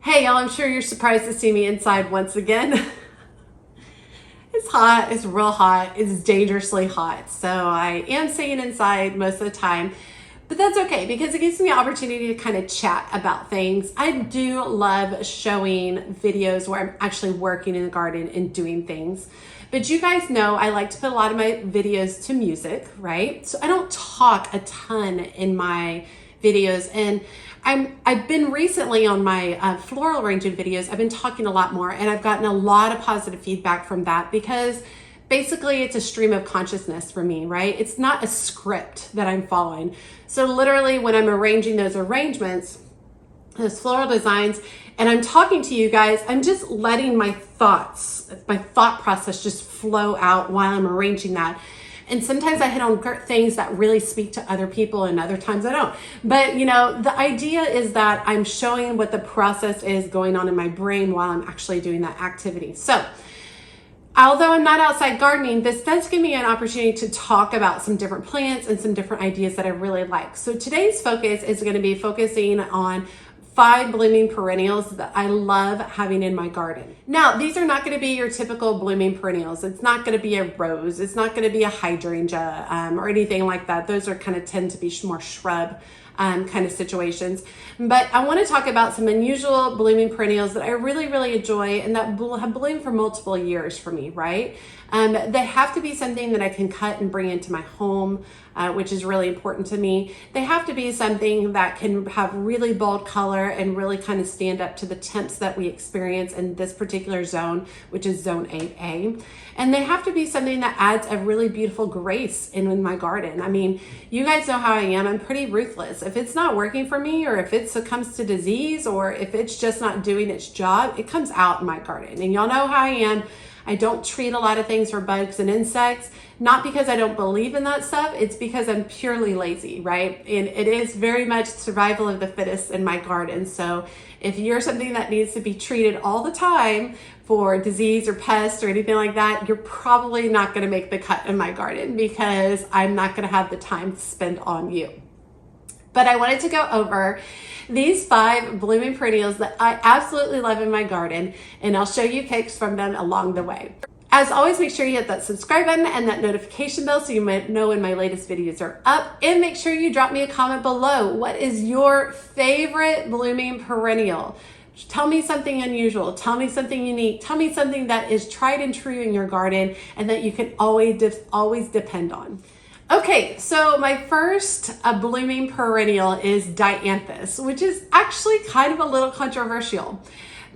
Hey y'all, I'm sure you're surprised to see me inside once again. It's hot, it's real hot, it's dangerously hot. So I am staying inside most of the time, but that's okay because it gives me the opportunity to kind of chat about things. I do love showing videos where I'm actually working in the garden and doing things. But you guys know I like to put a lot of my videos to music, right? So I don't talk a ton in my videos, and I've been recently on my floral arranging videos, I've been talking a lot more, and I've gotten a lot of positive feedback from that because basically it's a stream of consciousness for me, right? It's not a script that I'm following. So literally when I'm arranging those arrangements, those floral designs, and I'm talking to you guys, I'm just letting my thoughts, my thought process just flow out while I'm arranging that. And sometimes I hit on things that really speak to other people and other times I don't. But you know, the idea is that I'm showing what the process is going on in my brain while I'm actually doing that activity. So although I'm not outside gardening, this does give me an opportunity to talk about some different plants and some different ideas that I really like. So today's focus is going to be focusing on 5 blooming perennials that I love having in my garden. Now, these are not going to be your typical blooming perennials. It's not going to be a rose. It's not going to be a hydrangea or anything like that. Those are kind of tend to be more shrub kind of situations. But I want to talk about some unusual blooming perennials that I really, really enjoy and that have bloomed for multiple years for me, right? They have to be something that I can cut and bring into my home, which is really important to me. They have to be something that can have really bold color and really kind of stand up to the temps that we experience in this particular zone, which is zone 8A. And they have to be something that adds a really beautiful grace in my garden. I mean, you guys know how I am. I'm pretty ruthless. If it's not working for me, or if it succumbs to disease, or if it's just not doing its job, it comes out in my garden. And y'all know how I am. I don't treat a lot of things for bugs and insects, not because I don't believe in that stuff. It's because I'm purely lazy, right? And it is very much survival of the fittest in my garden. So if you're something that needs to be treated all the time for disease or pests or anything like that, you're probably not going to make the cut in my garden because I'm not going to have the time to spend on you. But I wanted to go over these 5 blooming perennials that I absolutely love in my garden, and I'll show you pics from them along the way. As always, make sure you hit that subscribe button and that notification bell so you might know when my latest videos are up, and make sure you drop me a comment below. What is your favorite blooming perennial? Tell me something unusual, tell me something unique, tell me something that is tried and true in your garden and that you can always depend on. Okay, so my first blooming perennial is Dianthus, which is actually kind of a little controversial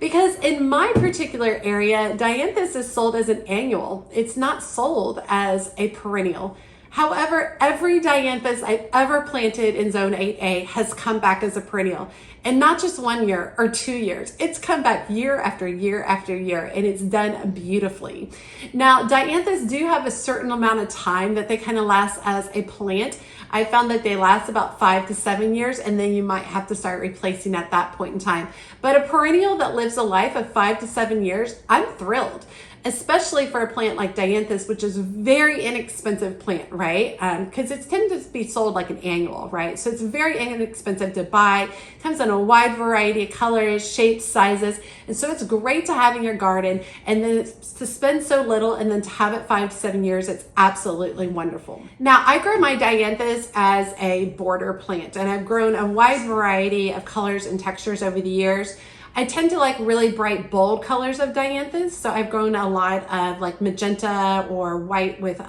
because in my particular area, Dianthus is sold as an annual. It's not sold as a perennial. However, every Dianthus I've ever planted in zone 8A has come back as a perennial, and not just 1 year or 2 years. It's come back year after year after year, and it's done beautifully. Now, Dianthus do have a certain amount of time that they kind of last as a plant. I found that they last about 5 to 7 years, and then you might have to start replacing at that point in time. But a perennial that lives a life of 5 to 7 years, I'm thrilled, especially for a plant like Dianthus, which is a very inexpensive plant, right? Because it's tended to be sold like an annual, right? So it's very inexpensive to buy. It comes in a wide variety of colors, shapes, sizes. And so it's great to have in your garden. And then to spend so little and then to have it 5 to 7 years, it's absolutely wonderful. Now, I grow my Dianthus as a border plant, and I've grown a wide variety of colors and textures over the years. I tend to like really bright, bold colors of Dianthus. So I've grown a lot of like magenta or white with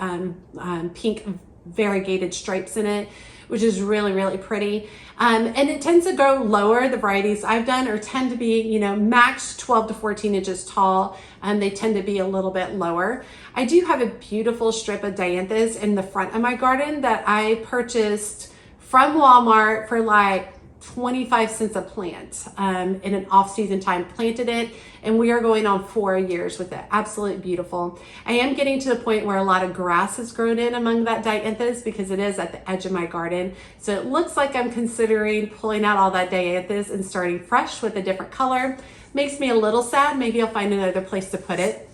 pink variegated stripes in it, which is really, really pretty. And it tends to grow lower. The varieties I've done or tend to be, you know, max 12 to 14 inches tall. They tend to be a little bit lower. I do have a beautiful strip of Dianthus in the front of my garden that I purchased from Walmart for like 25 cents a plant in an off-season time. Planted it, and we are going on 4 years with it. Absolutely beautiful. I am getting to the point where a lot of grass has grown in among that Dianthus because it is at the edge of my garden. So it looks like I'm considering pulling out all that Dianthus and starting fresh with a different color. Makes me a little sad. Maybe I'll find another place to put it.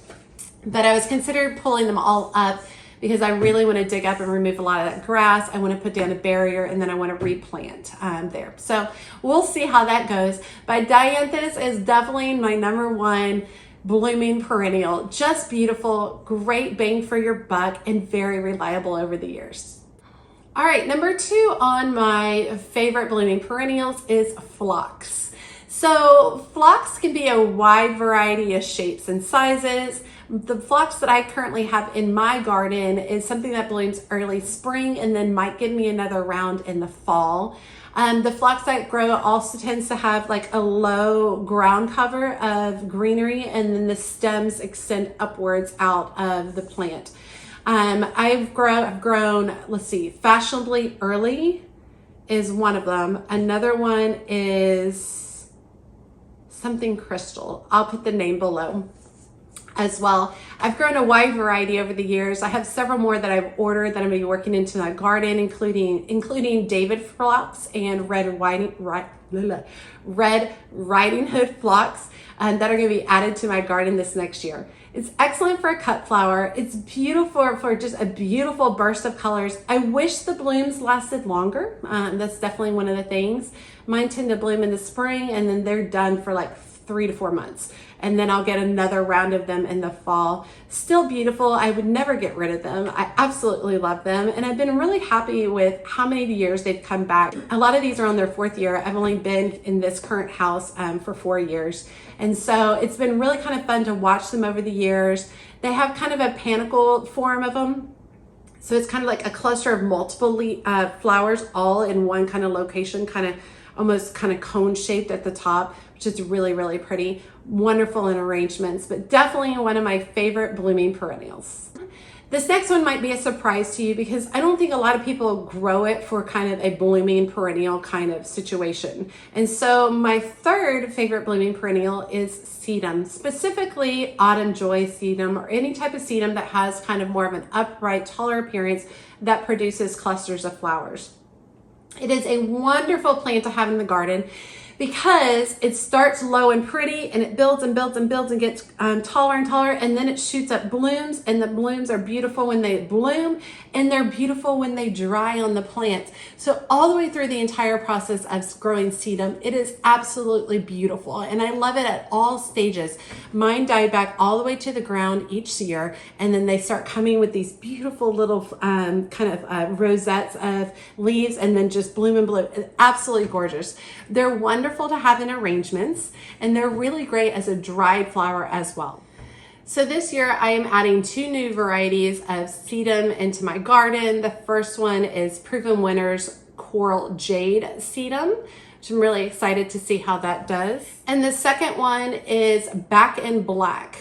But I was considering pulling them all up because I really want to dig up and remove a lot of that grass. I want to put down a barrier, and then I want to replant there. So we'll see how that goes. But Dianthus is definitely my #1 blooming perennial. Just beautiful, great bang for your buck, and very reliable over the years. All right, #2 on my favorite blooming perennials is Phlox. So Phlox can be a wide variety of shapes and sizes. The Phlox that I currently have in my garden is something that blooms early spring and then might give me another round in the fall. The Phlox I grow also tends to have like a low ground cover of greenery, and then the stems extend upwards out of the plant. I've grown, let's see, Fashionably Early is one of them. Another one is something crystal. I'll put the name below as well. I've grown a wide variety over the years. I have several more that I've ordered that I'm going to be working into my garden, including David Phlox and Red Riding Hood Phlox that are going to be added to my garden this next year. It's excellent for a cut flower. It's beautiful for just a beautiful burst of colors. I wish the blooms lasted longer. That's definitely one of the things. Mine tend to bloom in the spring, and then they're done for like 3 to 4 months. And then I'll get another round of them in the fall. Still beautiful. I would never get rid of them. I absolutely love them. And I've been really happy with how many years they've come back. A lot of these are on their 4th year. I've only been in this current house for 4 years. And so it's been really kind of fun to watch them over the years. They have kind of a panicle form of them. So it's kind of like a cluster of multiple flowers all in one kind of location, kind of almost kind of cone shaped at the top, which is really, really pretty. Wonderful in arrangements, but definitely one of my favorite blooming perennials. This next one might be a surprise to you because I don't think a lot of people grow it for kind of a blooming perennial kind of situation. And so my 3rd favorite blooming perennial is Sedum, specifically Autumn Joy Sedum, or any type of sedum that has kind of more of an upright, taller appearance that produces clusters of flowers. It is a wonderful plant to have in the garden because it starts low and pretty, and it builds and builds and builds and gets taller and taller, and then it shoots up blooms, and the blooms are beautiful when they bloom, and they're beautiful when they dry on the plant. So all the way through the entire process of growing sedum, it is absolutely beautiful, and I love it at all stages. Mine die back all the way to the ground each year, and then they start coming with these beautiful little rosettes of leaves, and then just bloom and bloom. It's absolutely gorgeous. They're wonderful to have in arrangements, and they're really great as a dried flower as well. So this year I am adding 2 new varieties of sedum into my garden. The first one is Proven Winners Coral Jade Sedum, which I'm really excited to see how that does. And the second one is Back in Black,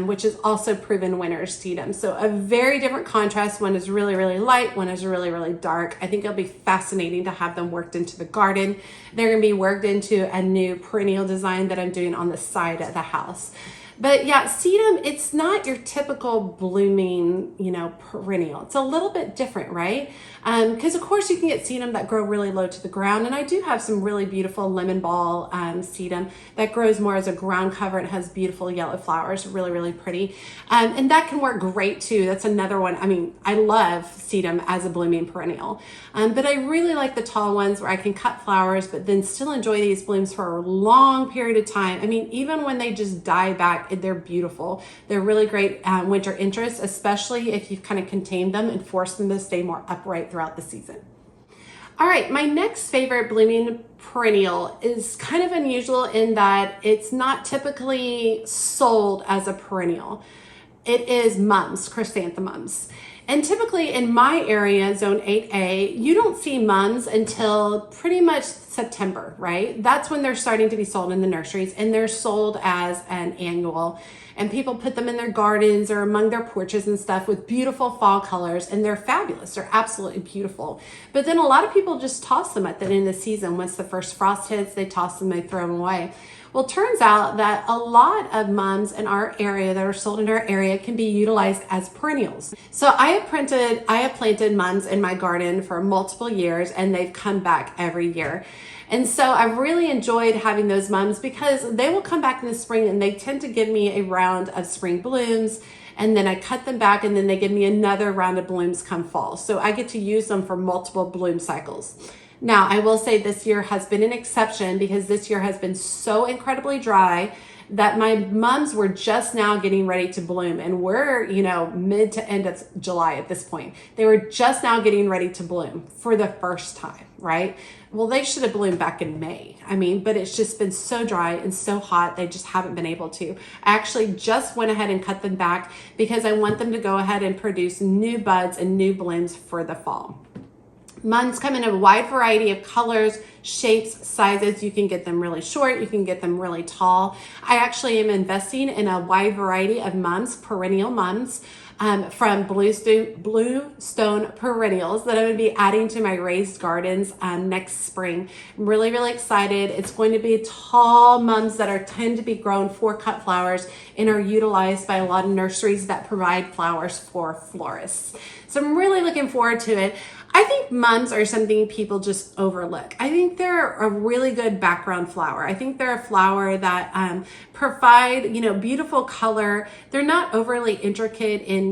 which is also Proven Winners Sedum. So a very different contrast. One is really, really light, one is really, really dark. I think it'll be fascinating to have them worked into the garden. They're gonna be worked into a new perennial design that I'm doing on the side of the house. But yeah, sedum, it's not your typical blooming, perennial. It's a little bit different, right? Because of course you can get sedum that grow really low to the ground, and I do have some really beautiful lemon ball sedum that grows more as a ground cover and has beautiful yellow flowers, really, really pretty. And that can work great too. That's another one. I mean, I love sedum as a blooming perennial, but I really like the tall ones where I can cut flowers, but then still enjoy these blooms for a long period of time. I mean, even when they just die back, they're beautiful. They're really great winter interests, especially if you've kind of contained them and forced them to stay more upright throughout the season. All right, my next favorite blooming perennial is kind of unusual in that it's not typically sold as a perennial. It is mums, chrysanthemums. And typically in my area, zone 8A, you don't see mums until pretty much September, right? That's when they're starting to be sold in the nurseries, and they're sold as an annual. And people put them in their gardens or among their porches and stuff with beautiful fall colors, and they're fabulous. They're absolutely beautiful. But then a lot of people just toss them at the end of the season. Once the first frost hits, they toss them, they throw them away. Well, it turns out that a lot of mums in our area that are sold in our area can be utilized as perennials. So I have planted mums in my garden for multiple years, and they've come back every year. And so I've really enjoyed having those mums because they will come back in the spring, and they tend to give me a round of spring blooms. and then I cut them back, and then they give me another round of blooms come fall. So I get to use them for multiple bloom cycles. Now, I will say this year has been an exception because this year has been so incredibly dry that my mums were just now getting ready to bloom, and we're, mid to end of July at this point. They were just now getting ready to bloom for the first time, right? Well, they should have bloomed back in May. But it's just been so dry and so hot, they just haven't been able to. I actually just went ahead and cut them back because I want them to go ahead and produce new buds and new blooms for the fall. Mums come in a wide variety of colors, shapes, sizes. You can get them really short, you can get them really tall. I actually am investing in a wide variety of mums, perennial mums, from Bluestone Perennials that I'm going to be adding to my raised gardens next spring. I'm really, really excited. It's going to be tall mums that tend to be grown for cut flowers and are utilized by a lot of nurseries that provide flowers for florists. So I'm really looking forward to it. I think mums are something people just overlook. I think they're a really good background flower. I think they're a flower that provide, beautiful color. They're not overly intricate in,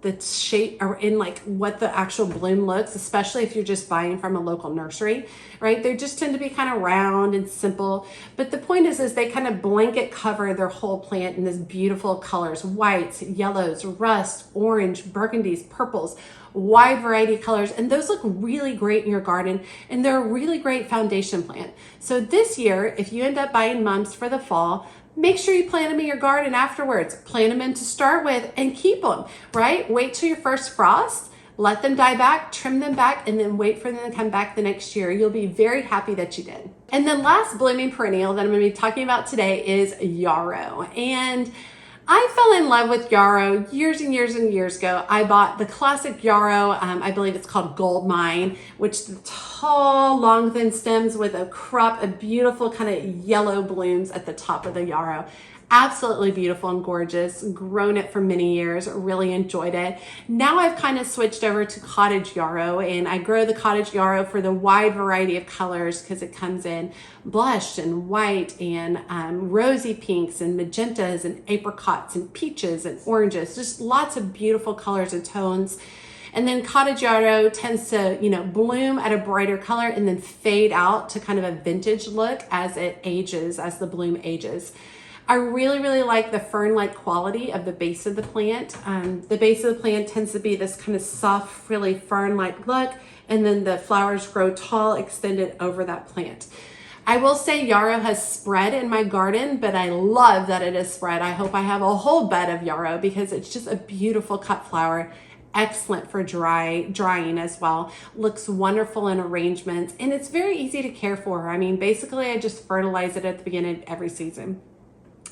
the shape or in like what the actual bloom looks, especially if you're just buying from a local nursery, right? They just tend to be kind of round and simple. But the point is they kind of blanket cover their whole plant in this beautiful colors, whites, yellows, rust, orange, burgundies, purples, wide variety of colors. And those look really great in your garden, and they're a really great foundation plant. So this year, if you end up buying mums for the fall, make sure you plant them in your garden afterwards. Plant them in to start with and keep them, right? Wait till your first frost, let them die back, trim them back, and then wait for them to come back the next year. You'll be very happy that you did. And then last blooming perennial that I'm going to be talking about today is Yarrow. And I fell in love with Yarrow years and years and years ago. I bought the classic Yarrow, I believe it's called Gold Mine, which the tall, long, thin stems with a crop of beautiful kind of yellow blooms at the top of the Yarrow. Absolutely beautiful and gorgeous. Grown it for many years, really enjoyed it. Now I've kind of switched over to cottage yarrow, and I grow the cottage yarrow for the wide variety of colors because it comes in blush and white and rosy pinks and magentas and apricots and peaches and oranges. Just lots of beautiful colors and tones. And then cottage yarrow tends to, bloom at a brighter color and then fade out to kind of a vintage look as it ages, as the bloom ages. I really, really like the fern-like quality of the base of the plant. The base of the plant tends to be this kind of soft, really fern-like look, and then the flowers grow tall, extended over that plant. I will say yarrow has spread in my garden, but I love that it is spread. I hope I have a whole bed of yarrow because it's just a beautiful cut flower. Excellent for drying as well. Looks wonderful in arrangements, and it's very easy to care for. Basically I just fertilize it at the beginning of every season.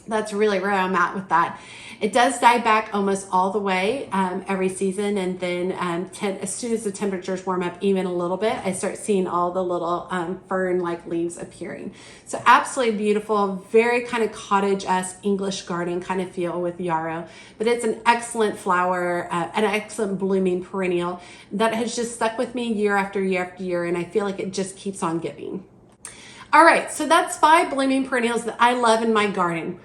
That's really where I'm at with that. It does die back almost all the way every season, and then as soon as the temperatures warm up even a little bit, I start seeing all the little fern-like leaves appearing. So absolutely beautiful, very kind of cottage-esque English garden kind of feel with yarrow, but it's an excellent flower, an excellent blooming perennial that has just stuck with me year after year after year, and I feel like it just keeps on giving. All right, so that's 5 blooming perennials that I love in my garden.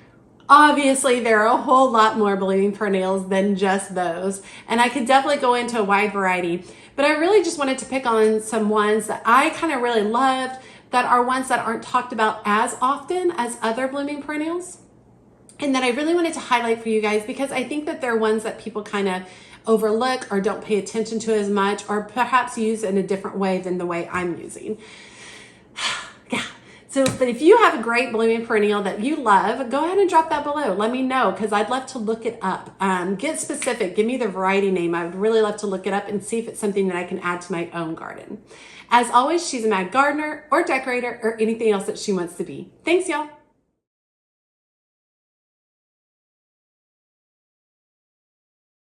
Obviously, there are a whole lot more blooming perennials than just those, and I could definitely go into a wide variety, but I really just wanted to pick on some ones that I kind of really loved that are ones that aren't talked about as often as other blooming perennials, and that I really wanted to highlight for you guys because I think that they're ones that people kind of overlook or don't pay attention to as much, or perhaps use in a different way than the way I'm using. Yeah. So, but if you have a great blooming perennial that you love, go ahead and drop that below. Let me know because I'd love to look it up. Get specific. Give me the variety name. I would really love to look it up and see if it's something that I can add to my own garden. As always, she's a mad gardener or decorator or anything else that she wants to be. Thanks, y'all.